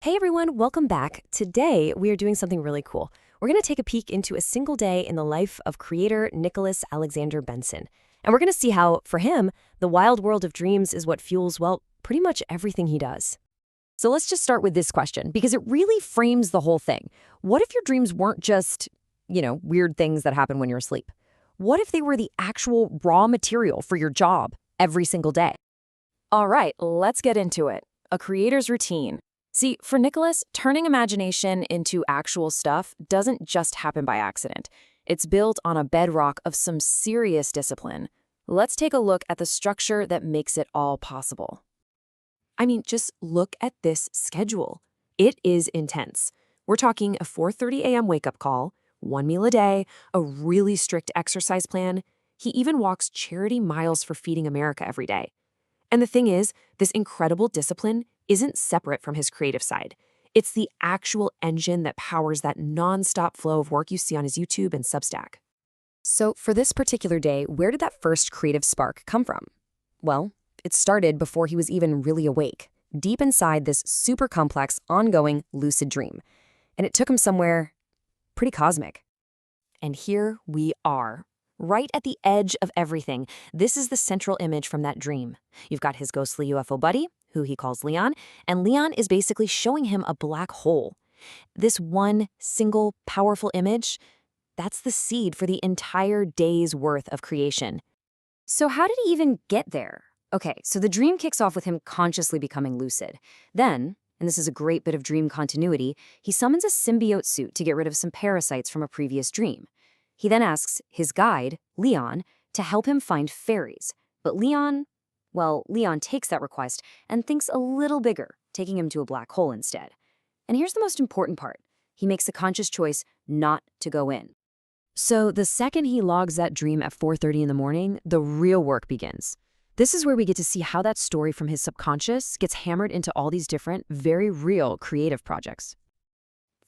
Hey everyone, welcome back. Today we are doing something really cool. We're going to take a peek into a single day in the life of creator Nicholas Alexander Benson. And we're going to see how, for him, the wild world of dreams is what fuels, well, pretty much everything he does. So let's just start with this question because it really frames the whole thing. What if your dreams weren't just, weird things that happen when you're asleep? What if they were the actual raw material for your job every single day? All right, let's get into it. A creator's routine. See, for Nicholas, turning imagination into actual stuff doesn't just happen by accident. It's built on a bedrock of some serious discipline. Let's take a look at the structure that makes it all possible. I mean, just look at this schedule. It is intense. We're talking a 4:30 a.m. wake-up call, one meal a day, a really strict exercise plan. He even walks charity miles for Feeding America every day. And the thing is, this incredible discipline isn't separate from his creative side. It's the actual engine that powers that nonstop flow of work you see on his YouTube and Substack. So for this particular day, where did that first creative spark come from? Well, it started before he was even really awake, deep inside this super complex, ongoing, lucid dream. And it took him somewhere pretty cosmic. And here we are, right at the edge of everything. This is the central image from that dream. You've got his ghostly UFO buddy, who he calls Leon, and Leon is basically showing him a black hole. This one single powerful image, that's the seed for the entire day's worth of creation. So how did he even get there? Okay, so the dream kicks off with him consciously becoming lucid. Then, and this is a great bit of dream continuity, he summons a symbiote suit to get rid of some parasites from a previous dream. He then asks his guide, Leon, to help him find fairies. But Leon takes that request and thinks a little bigger, taking him to a black hole instead. And here's the most important part. He makes a conscious choice not to go in. So the second he logs that dream at 4:30 in the morning, the real work begins. This is where we get to see how that story from his subconscious gets hammered into all these different, very real creative projects.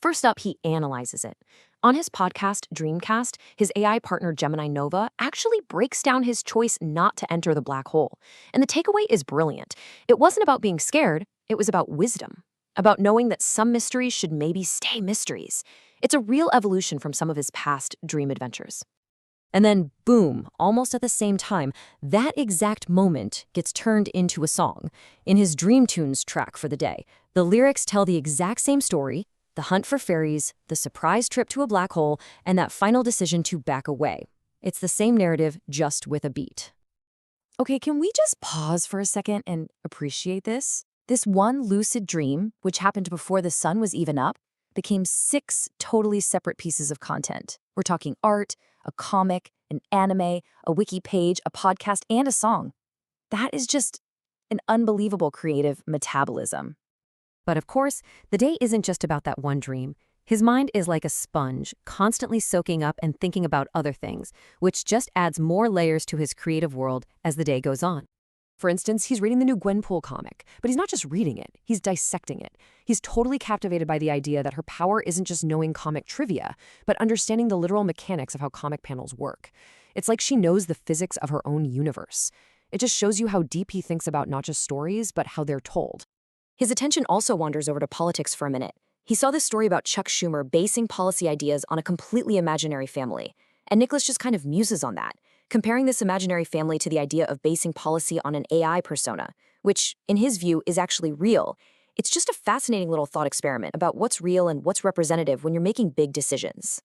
First up, he analyzes it. On his podcast, Dreamcast, his AI partner Gemini Nova actually breaks down his choice not to enter the black hole. And the takeaway is brilliant. It wasn't about being scared, it was about wisdom, about knowing that some mysteries should maybe stay mysteries. It's a real evolution from some of his past dream adventures. And then, boom, almost at the same time, that exact moment gets turned into a song. In his Dream Tunes track for the day, the lyrics tell the exact same story: the hunt for fairies, the surprise trip to a black hole, and that final decision to back away. It's the same narrative, just with a beat. Okay, can we just pause for a second and appreciate this? This one lucid dream, which happened before the sun was even up, became 6 totally separate pieces of content. We're talking art, a comic, an anime, a wiki page, a podcast, and a song. That is just an unbelievable creative metabolism. But of course, the day isn't just about that one dream. His mind is like a sponge, constantly soaking up and thinking about other things, which just adds more layers to his creative world as the day goes on. For instance, he's reading the new Gwenpool comic, but he's not just reading it, he's dissecting it. He's totally captivated by the idea that her power isn't just knowing comic trivia, but understanding the literal mechanics of how comic panels work. It's like she knows the physics of her own universe. It just shows you how deep he thinks about not just stories, but how they're told. His attention also wanders over to politics for a minute. He saw this story about Chuck Schumer basing policy ideas on a completely imaginary family. And Nicholas just kind of muses on that, comparing this imaginary family to the idea of basing policy on an AI persona, which, in his view, is actually real. It's just a fascinating little thought experiment about what's real and what's representative when you're making big decisions.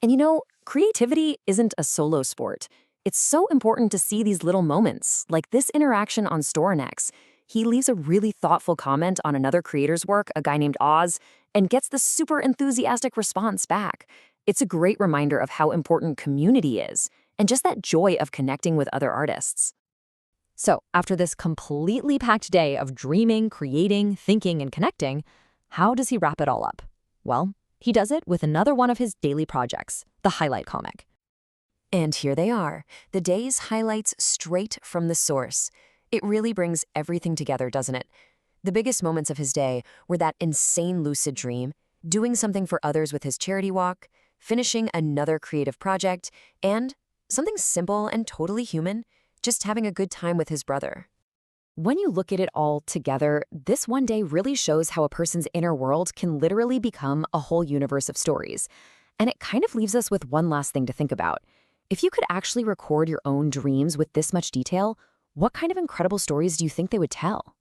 And creativity isn't a solo sport. It's so important to see these little moments, like this interaction on StoreNex. He leaves a really thoughtful comment on another creator's work, a guy named Oz, and gets the super enthusiastic response back. It's a great reminder of how important community is, and just that joy of connecting with other artists. So, after this completely packed day of dreaming, creating, thinking, and connecting, how does he wrap it all up? Well, he does it with another one of his daily projects, the highlight comic. And here they are, the day's highlights straight from the source. It really brings everything together, doesn't it? The biggest moments of his day were that insane lucid dream, doing something for others with his charity walk, finishing another creative project, and something simple and totally human, just having a good time with his brother. When you look at it all together, this one day really shows how a person's inner world can literally become a whole universe of stories. And it kind of leaves us with one last thing to think about. If you could actually record your own dreams with this much detail, what kind of incredible stories do you think they would tell?